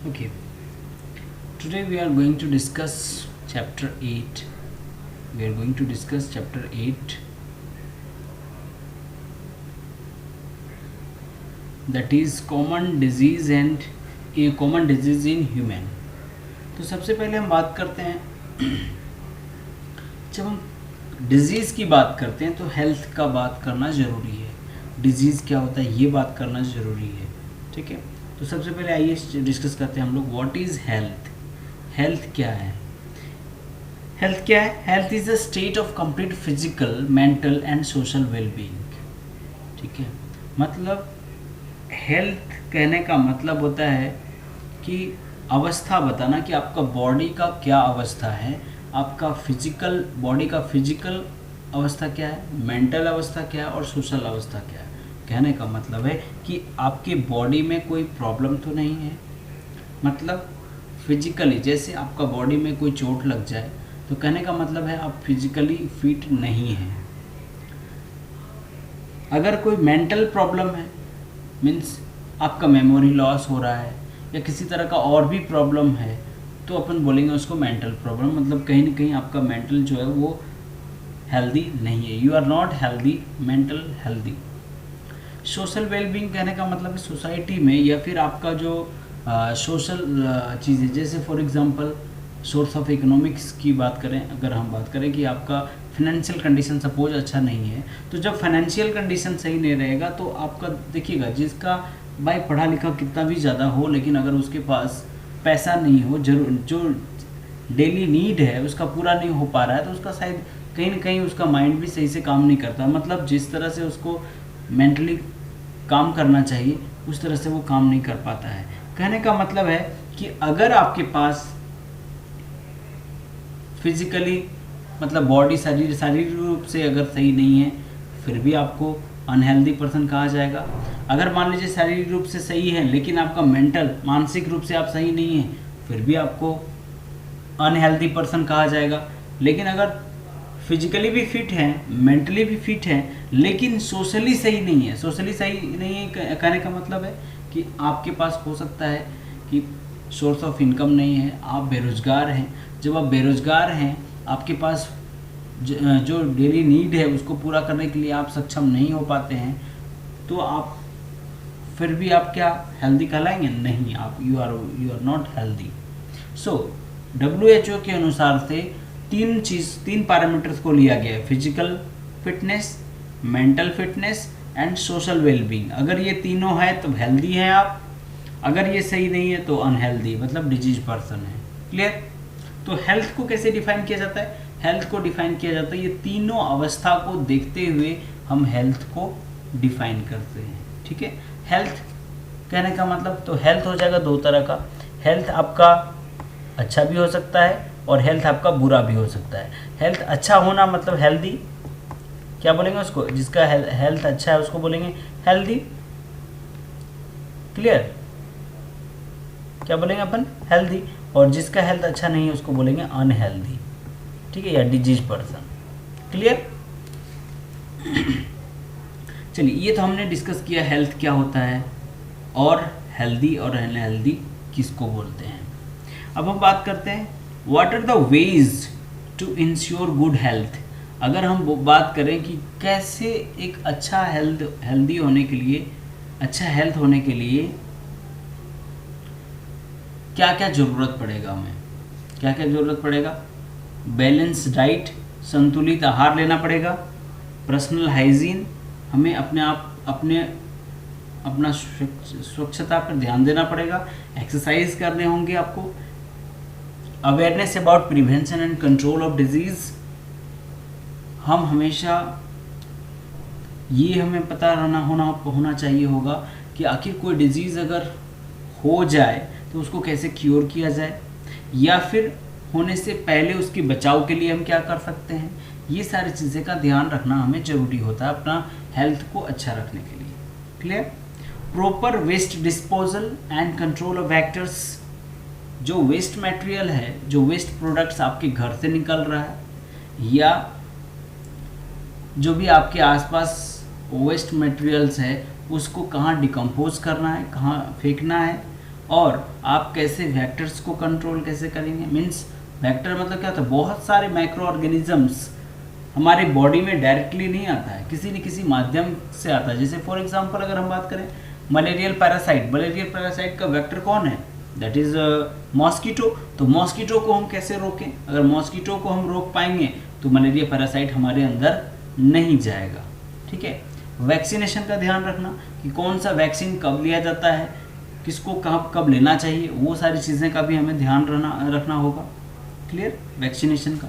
Okay, today we are going to discuss chapter 8. We are going to discuss chapter 8, that is common disease and a common disease in human. तो सबसे पहले हम बात करते हैं, जब हम डिजीज़ की बात करते हैं तो हेल्थ का बात करना ज़रूरी है. डिजीज़ क्या होता है ये बात करना ज़रूरी है. ठीक है, तो सबसे पहले आइए डिस्कस करते हैं हम लोग व्हाट इज़ हेल्थ. हेल्थ क्या है? हेल्थ क्या है? Health is a state of complete physical, mental and social wellbeing. ठीक है, मतलब हेल्थ कहने का मतलब होता है कि अवस्था बताना कि आपका बॉडी का क्या अवस्था है, आपका फिजिकल बॉडी का फिजिकल अवस्था क्या है, मेंटल अवस्था क्या है और सोशल अवस्था क्या है. कहने का मतलब है कि आपके बॉडी में कोई प्रॉब्लम तो नहीं है. मतलब फिजिकली जैसे आपका बॉडी में कोई चोट लग जाए तो कहने का मतलब है आप फिजिकली फिट नहीं हैं. अगर कोई मेंटल प्रॉब्लम है, मीन्स आपका मेमोरी लॉस हो रहा है या किसी तरह का और भी प्रॉब्लम है, तो अपन बोलेंगे उसको मेंटल प्रॉब्लम. मतलब कहीं ना कहीं आपका मेंटल जो है वो हेल्दी नहीं है. You are not healthy, mental healthy. Social wellbeing कहने का मतलब है सोसाइटी में या फिर आपका जो सोशल चीज़ें, जैसे for example source of economics की बात करें, अगर हम बात करें कि आपका फाइनेंशियल कंडीशन सपोज अच्छा नहीं है, तो जब फाइनेंशियल कंडीशन सही नहीं रहेगा तो आपका देखिएगा, जिसका भाई पढ़ा लिखा कितना भी ज़्यादा हो लेकिन अगर उसके पास पैसा नहीं हो, जरूर जो डेली नीड है उसका पूरा नहीं हो पा रहा है, तो उसका शायद कहीं ना कहीं उसका माइंड भी सही से काम नहीं करता. मतलब जिस तरह से उसको मेंटली काम करना चाहिए उस तरह से वो काम नहीं कर पाता है. कहने का मतलब है कि अगर आपके पास फिजिकली मतलब बॉडी शारीरिक रूप से अगर सही नहीं है फिर भी आपको अनहेल्दी पर्सन कहा जाएगा. अगर मान लीजिए शारीरिक रूप से सही है लेकिन आपका मेंटल मानसिक रूप से आप सही नहीं है फिर भी आपको अनहेल्दी पर्सन कहा जाएगा. लेकिन अगर फिजिकली भी फिट हैं, मेंटली भी फिट हैं लेकिन सोशली सही नहीं है, सोशली सही नहीं है कहने का मतलब है कि आपके पास हो सकता है कि सोर्स ऑफ इनकम नहीं है, आप बेरोज़गार हैं. जब आप बेरोज़गार हैं, आपके पास जो डेली नीड है उसको पूरा करने के लिए आप सक्षम नहीं हो पाते हैं, तो आप फिर भी आप क्या हेल्दी कहलाएंगे? नहीं, आप you are not healthy. So WHO के अनुसार से तीन पैरामीटर्स को लिया गया है: physical fitness, mental fitness and social wellbeing. अगर ये तीनों है तो हेल्दी हैं आप, अगर ये सही नहीं है तो अनहेल्दी मतलब डिजीज पर्सन है. क्लियर? तो हेल्थ को कैसे डिफाइन किया जाता है? हेल्थ को डिफाइन किया जाता है ये तीनों अवस्था को देखते हुए हम हेल्थ को डिफाइन करते हैं. ठीक है, हेल्थ कहने का मतलब तो हेल्थ हो जाएगा दो तरह का. हेल्थ आपका अच्छा भी हो सकता है और हेल्थ आपका बुरा भी हो सकता है. हेल्थ अच्छा होना मतलब हेल्दी, क्या बोलेंगे उसको? जिसका हेल्थ अच्छा है उसको बोलेंगे हेल्दी. क्लियर? क्या बोलेंगे अपन? हेल्दी. और जिसका हेल्थ अच्छा नहीं है उसको बोलेंगे अनहेल्दी. ठीक है, या डिजीज पर्सन. क्लियर? चलिए, ये तो हमने डिस्कस किया हेल्थ क्या होता है और हेल्दी और अनहेल्दी किसको बोलते हैं. अब हम बात करते हैं what are the ways to ensure good health. अगर हम बात करें कि कैसे एक अच्छा हेल्दी होने के लिए, अच्छा हेल्थ होने के लिए क्या क्या ज़रूरत पड़ेगा, हमें क्या क्या ज़रूरत पड़ेगा? बैलेंस डाइट, संतुलित आहार लेना पड़ेगा. पर्सनल हाइजीन, हमें अपना स्वच्छता पर ध्यान देना पड़ेगा. एक्सरसाइज करने होंगे आपको. Awareness about prevention and control of disease, हम हमेशा ये हमें पता होना चाहिए होगा कि आखिर कोई डिजीज़ अगर हो जाए तो उसको कैसे क्योर किया जाए, या फिर होने से पहले उसके बचाव के लिए हम क्या कर सकते हैं. ये सारी चीज़ें का ध्यान रखना हमें ज़रूरी होता है अपना हेल्थ को अच्छा रखने के लिए. Clear? Proper waste disposal and control of factors, जो वेस्ट मटेरियल है, जो वेस्ट प्रोडक्ट्स आपके घर से निकल रहा है या जो भी आपके आसपास वेस्ट मटेरियल्स है उसको कहाँ डिकम्पोज करना है, कहाँ फेंकना है, और आप कैसे वेक्टर्स को कंट्रोल कैसे करेंगे, मीन्स वेक्टर मतलब क्या होता है, बहुत सारे माइक्रो ऑर्गेनिजम्स हमारी बॉडी में डायरेक्टली नहीं आता है, किसी न किसी माध्यम से आता है। जैसे फॉर एग्जांपल अगर हम बात करें मलेरियल पैरासाइट का वेक्टर कौन है, दैट इज मॉस्किटो। तो मॉस्किटो को हम कैसे रोकें, अगर मॉस्किटो को हम रोक पाएंगे तो मलेरिया पैरासाइट हमारे अंदर नहीं जाएगा। ठीक है, वैक्सीनेशन का ध्यान रखना कि कौन सा वैक्सीन कब लिया जाता है, किसको कब लेना चाहिए, वो सारी चीज़ें का भी हमें ध्यान रखना होगा। क्लियर, वैक्सीनेशन का।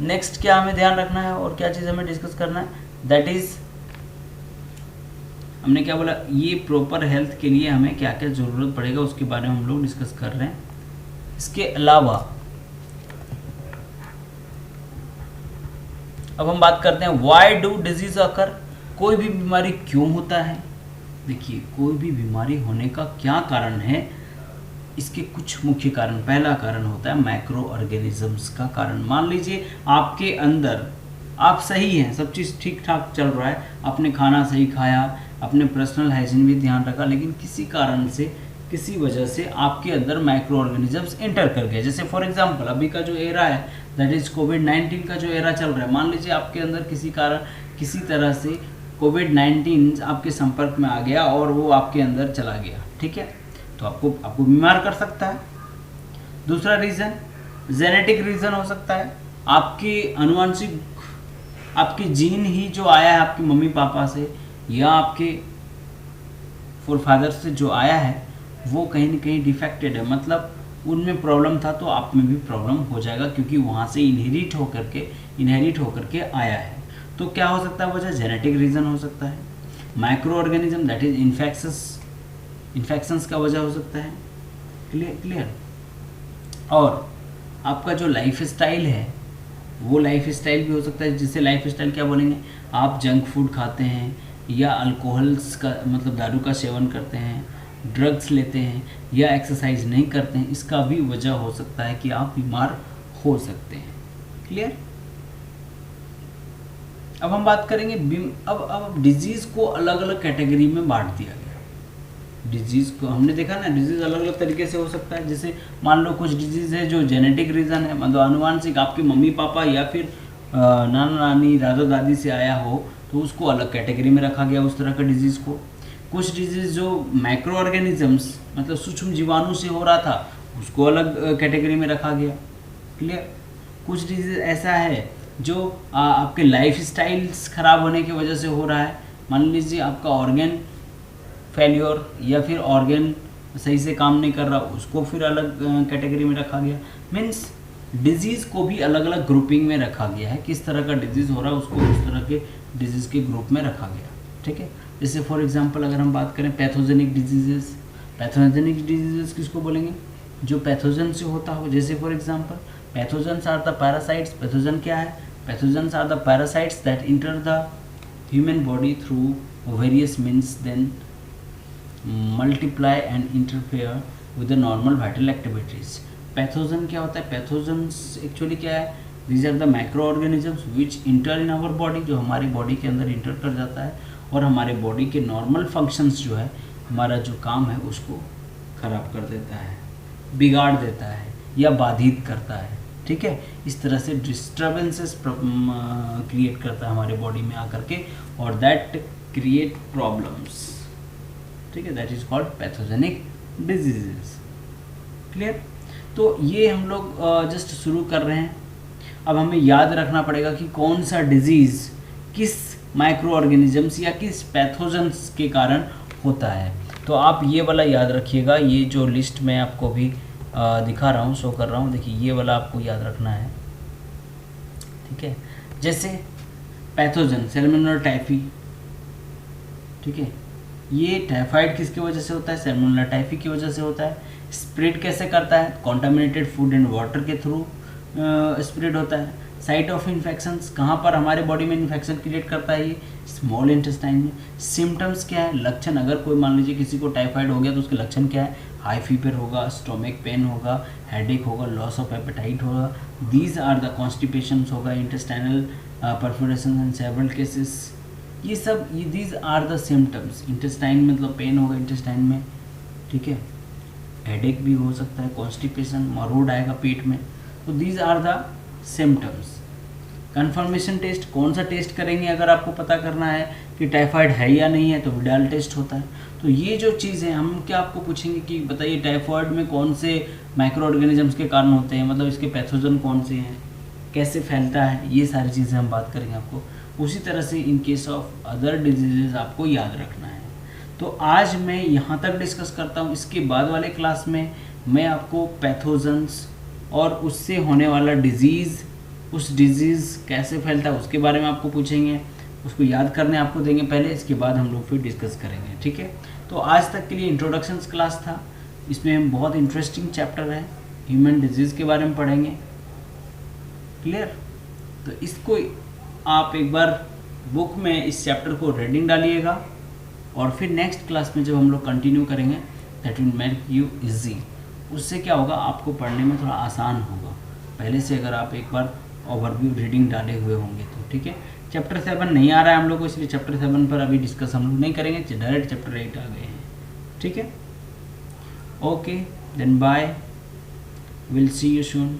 नेक्स्ट क्या हमें ध्यान रखना है और क्या चीज़ हमें डिस्कस करना है, दैट इज हमने क्या बोला, ये प्रॉपर हेल्थ के लिए हमें क्या क्या ज़रूरत पड़ेगा उसके बारे में हम लोग डिस्कस कर रहे हैं। इसके अलावा अब हम बात करते हैं व्हाई डू डिजीज अकर, कोई भी बीमारी क्यों होता है। देखिए, कोई भी बीमारी होने का क्या कारण है, इसके कुछ मुख्य कारण। पहला कारण होता है माइक्रो ऑर्गेनिजम्स का कारण। मान लीजिए आपके अंदर आप सही हैं, सब चीज़ ठीक ठाक चल रहा है, आपने खाना सही खाया, अपने पर्सनल हाइजीन भी ध्यान रखा, लेकिन किसी कारण से, किसी वजह से आपके अंदर माइक्रो ऑर्गेनिजम्स एंटर कर गए। जैसे फॉर एग्जांपल अभी का जो एरा है दैट इज कोविड-19 का जो एरा चल रहा है, मान लीजिए आपके अंदर किसी तरह से कोविड-19 आपके संपर्क में आ गया और वो आपके अंदर चला गया। ठीक है, तो आपको बीमार कर सकता है। दूसरा रीज़न जेनेटिक रीज़न हो सकता है, आपकी अनुवांशिक, आपकी जीन ही जो आया है आपके मम्मी पापा से या आपके फोरफादर से जो आया है वो कहीं ना कहीं डिफेक्टेड है, मतलब उनमें प्रॉब्लम था तो आप में भी प्रॉब्लम हो जाएगा, क्योंकि वहाँ से इनहेरिट होकर के आया है। तो क्या हो सकता है वजह, जेनेटिक रीज़न हो सकता है। Micro organism that is infections का वजह हो सकता है। क्लियर। और आपका जो लाइफ स्टाइल है वो लाइफ स्टाइल भी हो सकता है। जिसे लाइफ स्टाइल क्या बोलेंगे, आप जंक फूड खाते हैं या अल्कोहल्स का मतलब दारू का सेवन करते हैं, ड्रग्स लेते हैं या एक्सरसाइज नहीं करते हैं, इसका भी वजह हो सकता है कि आप बीमार हो सकते हैं। क्लियर। अब हम बात करेंगे अब डिजीज़ को अलग अलग कैटेगरी में बांट दिया गया। डिजीज़ को हमने देखा ना, डिजीज़ अलग अलग तरीके से हो सकता है। जैसे मान लो कुछ डिजीज़ है जो जेनेटिक रीज़न है, मतलब आनुवांशिक, आपके मम्मी पापा या फिर नाना नानी दादा दादी से आया हो तो उसको अलग कैटेगरी में रखा गया उस तरह का डिजीज़ को। कुछ डिजीज़ जो माइक्रो ऑर्गेनिजम्स मतलब सूक्ष्म जीवाणु से हो रहा था उसको अलग कैटेगरी में रखा गया। क्लियर। कुछ डिजीज़ ऐसा है जो आपके लाइफ स्टाइल्स ख़राब होने की वजह से हो रहा है, मान लीजिए आपका ऑर्गन फेल्योर या फिर ऑर्गन सही से काम नहीं कर रहा, उसको फिर अलग कैटेगरी में रखा गया। मीन्स डिजीज़ को भी अलग अलग ग्रुपिंग में रखा गया है, किस तरह का डिजीज़ हो रहा है उसको उस तरह के डिजीज़ के ग्रुप में रखा गया। ठीक है। जैसे फॉर एग्जांपल अगर हम बात करें पैथोजेनिक डिजीजेस किसको बोलेंगे, जो पैथोजन से होता हो। जैसे for example pathogens are the parasites. Pathogen क्या है, pathogens are the parasites that enter the human body through various means then multiply and interfere with the normal vital activities. Pathogen क्या होता है, पैथोजन्स एक्चुअली क्या है, these are the micro organisms which enter in our body, जो हमारी body के अंदर inter कर जाता है और हमारे बॉडी के नॉर्मल फंक्शंस जो है, हमारा जो काम है उसको ख़राब कर देता है, बिगाड़ देता है या बाधित करता है। ठीक है, इस तरह से डिस्टर्बेंसेस क्रिएट करता है हमारे बॉडी में आकर के और दैट क्रिएट प्रॉब्लम्स। ठीक है, that is called pathogenic diseases. Clear. तो ये हम लोग जस्ट शुरू कर रहे हैं। अब हमें याद रखना पड़ेगा कि कौन सा डिजीज़ किस माइक्रो ऑर्गेनिजम्स या किस पैथोजन्स के कारण होता है। तो आप ये वाला याद रखिएगा, ये जो लिस्ट मैं आपको भी दिखा रहा हूँ, शो कर रहा हूँ, देखिए ये वाला आपको याद रखना है। ठीक है, जैसे पैथोजन सैल्मोनेला टाइफी। ठीक है, ये टाइफाइड किसकी वजह से होता है, सैल्मोनेला टाइफी की वजह से होता है। स्प्रेड कैसे करता है, कॉन्टामिनेटेड फूड एंड वाटर के थ्रू स्प्रेड होता है। साइट ऑफ इन्फेक्शंस, कहाँ पर हमारे बॉडी में इन्फेक्शन क्रिएट करता है, ये स्मॉल इंटेस्टाइन में। सिम्टम्स क्या है, लक्षण, अगर कोई मान लीजिए किसी को टाइफाइड हो गया तो उसके लक्षण क्या है, हाई फीवर होगा, स्टोमक पेन होगा, हेडेक होगा, लॉस ऑफ एपेटाइट होगा। दीज आर द कॉन्स्टिपेशंस होगा, intestinal perforation and several cases. ये सब these are the symptoms. Intestine मतलब पेन होगा इंटेस्टाइन में, ठीक है, हेडेक भी हो सकता है, कॉन्स्टिपेशन, मरोड़ आएगा पेट में। तो these are the symptoms. Confirmation test, कौन सा टेस्ट करेंगे अगर आपको पता करना है कि टाइफाइड है या नहीं है, तो विडाल टेस्ट होता है। तो ये जो चीज़ है, हम क्या आपको पूछेंगे कि बताइए टाइफाइड में कौन से माइक्रो ऑर्गेनिजम्स के कारण होते हैं, मतलब इसके पैथोजन कौन से हैं, कैसे फैलता है, ये सारी चीज़ें हम बात करेंगे आपको। उसी तरह से in case of other diseases आपको याद रखना है। तो आज मैं यहाँ तक डिस्कस करता हूँ। इसके बाद वाले क्लास में मैं आपको पैथोजन्स और उससे होने वाला डिजीज़, उस डिजीज़ कैसे फैलता है उसके बारे में आपको पूछेंगे, उसको याद करने आपको देंगे पहले, इसके बाद हम लोग फिर डिस्कस करेंगे, ठीक है। तो आज तक के लिए इंट्रोडक्शंस क्लास था। इसमें बहुत इंटरेस्टिंग चैप्टर है, ह्यूमन डिजीज़ के बारे में पढ़ेंगे, क्लियर। तो इसको आप एक बार बुक में इस चैप्टर को रीडिंग डालिएगा, और फिर नेक्स्ट क्लास में जब हम लोग कंटिन्यू करेंगे, that will make you easy. उससे क्या होगा, आपको पढ़ने में थोड़ा आसान होगा पहले से, अगर आप एक बार ओवरव्यू रीडिंग डाले हुए होंगे तो, ठीक है। चैप्टर 7 नहीं आ रहा है हम लोग को, इसलिए चैप्टर 7 पर अभी डिस्कस हम लोग नहीं करेंगे, डायरेक्ट चैप्टर 8 आ गए हैं, ठीक है। Okay then bye, will see you soon.